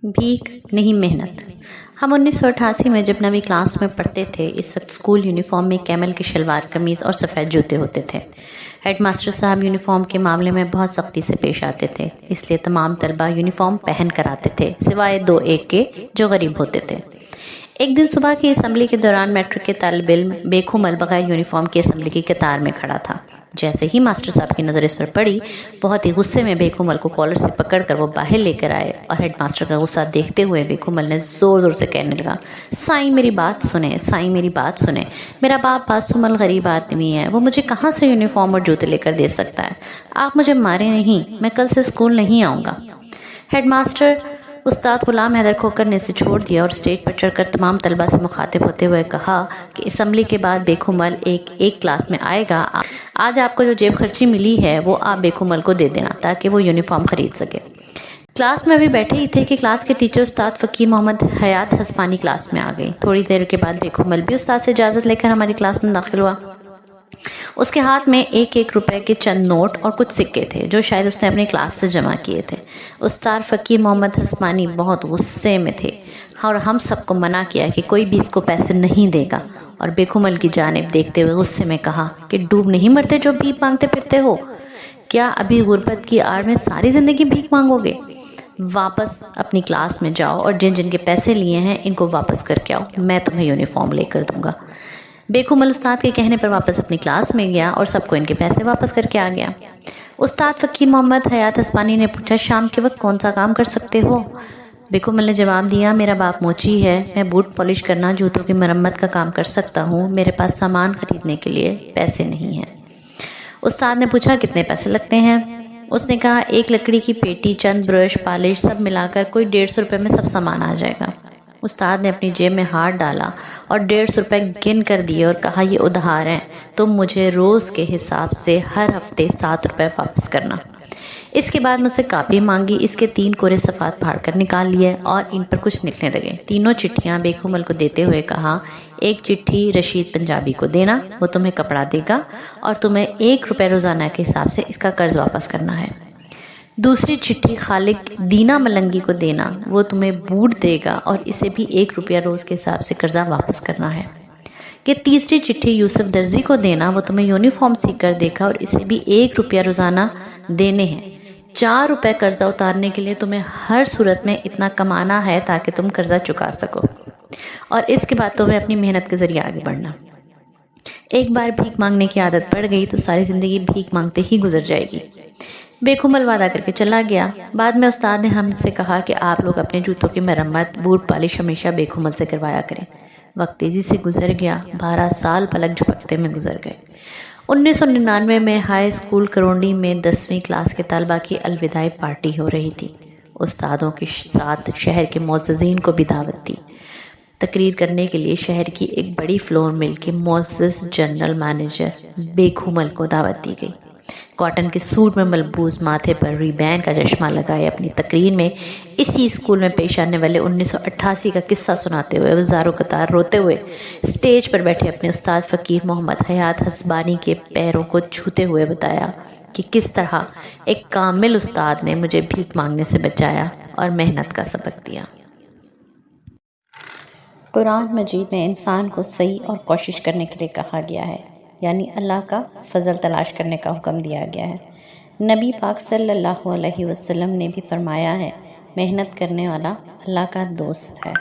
भीख नहीं मेहनत। हम 1988 में जब नवीं क्लास में पढ़ते थे, इस वक्त स्कूल यूनिफॉर्म में कैमल की शलवार कमीज़ और सफ़ेद जूते होते थे। हेडमास्टर साहब यूनिफॉर्म के मामले में बहुत सख्ती से पेश आते थे, इसलिए तमाम तलबा यूनिफॉर्म पहन कर आते थे, सिवाय 2-1 के जो गरीब होते थे। एक दिन सुबह की असम्बली के दौरान मैट्रिक के तालिब इल्म बेखुमल बगैर यूनिफॉर्म की असम्बली की कतार में खड़ा था। जैसे ही मास्टर साहब की नज़र इस पर पड़ी, बहुत ही गुस्से में बेखुमल को कॉलर से पकड़कर वो बाहर लेकर आए और हेडमास्टर का गुस्सा देखते हुए बेखुमल ने ज़ोर ज़ोर से कहने लगा, साईं मेरी बात सुने, साईं मेरी बात सुने। मेरा बाप बासुमल गरीब आदमी है, वो मुझे कहाँ से यूनिफॉर्म और जूते लेकर दे सकता है। आप मुझे मारे नहीं, मैं कल से स्कूल नहीं आऊँगा। हेडमास्टर उस्ताद गुलाम हैदर खोकर ने इसे छोड़ दिया और स्टेज पर चढ़कर तमाम तलबा से मुखातिब होते हुए कहा कि असम्बली के बाद बेखुमल एक क्लास में आएगा। आज आपको जो जेब खर्ची मिली है वो आप बेखुमल को दे देना ताकि वो यूनिफॉर्म खरीद सके। क्लास में अभी बैठे ही थे कि क्लास के टीचर उस्ताद फ़कीर मोहम्मद हयात हस्बानी क्लास में आ गई। थोड़ी देर के बाद बेखुमल भी उस्ताद से इजाज़त लेकर हमारी क्लास में दाखिल हुआ। उसके हाथ में 1-1 रुपए के चंद नोट और कुछ सिक्के थे जो शायद उसने अपनी क्लास से जमा किए थे। उस्ताद फ़कीर मोहम्मद हस्बानी बहुत गुस्से में थे और हम सबको मना किया कि कोई भी इसको पैसे नहीं देगा, और बेखुमल की जानिब देखते हुए गुस्से में कहा कि डूब नहीं मरते जो भीख मांगते फिरते हो। क्या अभी गुर्बत की आड़ में सारी ज़िंदगी भीख मांगोगे? वापस अपनी क्लास में जाओ और जिन जिन के पैसे लिए हैं इनको वापस करके आओ, मैं तुम्हें यूनिफॉर्म लेकर दूंगा। बेखुमल उस्ताद के कहने पर वापस अपनी क्लास में गया और सबको इनके पैसे वापस करके आ गया। उस्ताद फ़कीर मोहम्मद हयात हस्बानी ने पूछा, शाम के वक्त कौन सा काम कर सकते हो? बेखुमल ने जवाब दिया, मेरा बाप मोची है, मैं बूट पॉलिश करना, जूतों की मरम्मत का काम कर सकता हूँ, मेरे पास सामान खरीदने के लिए पैसे नहीं हैं। उस्ताद ने पूछा, कितने पैसे लगते हैं? उसने कहा, एक लकड़ी की पेटी, चंद ब्रश, पॉलिश सब मिलाकर कोई 150 रुपये में सब सामान आ जाएगा। उस्ताद ने अपनी जेब में हाथ डाला और 150 रुपये गिन कर दिए और कहा, ये उधार हैं, तुम मुझे रोज़ के हिसाब से हर हफ्ते 7 रुपये वापस करना। इसके बाद मुझसे कापी मांगी, इसके 3 कोरे सफ़ात फाड़ कर निकाल लिए और इन पर कुछ लिखने लगे। तीनों चिट्ठियाँ बेखुमल को देते हुए कहा, एक चिट्ठी रशीद पंजाबी को देना, वो तुम्हें कपड़ा देगा और तुम्हें 1 रुपये रोज़ाना के हिसाब से इसका कर्ज वापस करना है। दूसरी चिट्ठी खालिक दीना मलंगी को देना, वो तुम्हें बूट देगा और इसे भी 1 रुपया रोज़ के हिसाब से कर्जा वापस करना है। कि तीसरी चिट्ठी यूसुफ दर्जी को देना, वो तुम्हें यूनिफॉर्म सी कर देगा और इसे भी 1 रुपया रोज़ाना देने हैं। 4 रुपये कर्जा उतारने के लिए तुम्हें हर सूरत में इतना कमाना है ताकि तुम कर्जा चुका सको, और इसके बाद तुम्हें अपनी मेहनत के ज़रिए आगे बढ़ना। एक बार भीख मांगने की आदत पड़ गई तो सारी ज़िंदगी भीख मांगते ही गुजर जाएगी। बेखुमल वादा करके चला गया। बाद में उस्ताद ने हमसे कहा कि आप लोग अपने जूतों की मरम्मत, बूट पॉलिश हमेशा बेखुमल से करवाया करें। वक्त तेज़ी से गुजर गया, 12 साल पलक झपकते में गुजर गए। 1999 में हाई स्कूल करोंडी में 10वीं क्लास के तलबा की अलविदाई पार्टी हो रही थी। उस्तादों के साथ शहर के मुअज़्ज़िज़ीन को भी दावत थी। तकरीर करने के लिए शहर की एक बड़ी फ्लोर मिल के मुअज़्ज़िज़ जनरल मैनेजर बेखुमल को दावत दी गई। कॉटन के सूट में मलबूस, माथे पर रिबैन का चश्मा लगाए अपनी तकरीर में इसी स्कूल में पेश आने वाले 1988 का किस्सा सुनाते हुए वज़ारों कतार रोते हुए स्टेज पर बैठे अपने उस्ताद फ़कीर मोहम्मद हयात हस्बानी के पैरों को छूते हुए बताया कि किस तरह एक कामिल उस्ताद ने मुझे भीख मांगने से बचाया और मेहनत का सबक दिया। कुरान मजीद में इंसान को सही और कोशिश करने के लिए कहा गया है, यानी अल्लाह का फ़ज़ल तलाश करने का हुक्म दिया गया है। नबी पाक सल्लल्लाहु अलैहि वसल्लम ने भी फरमाया है, मेहनत करने वाला अल्लाह का दोस्त है।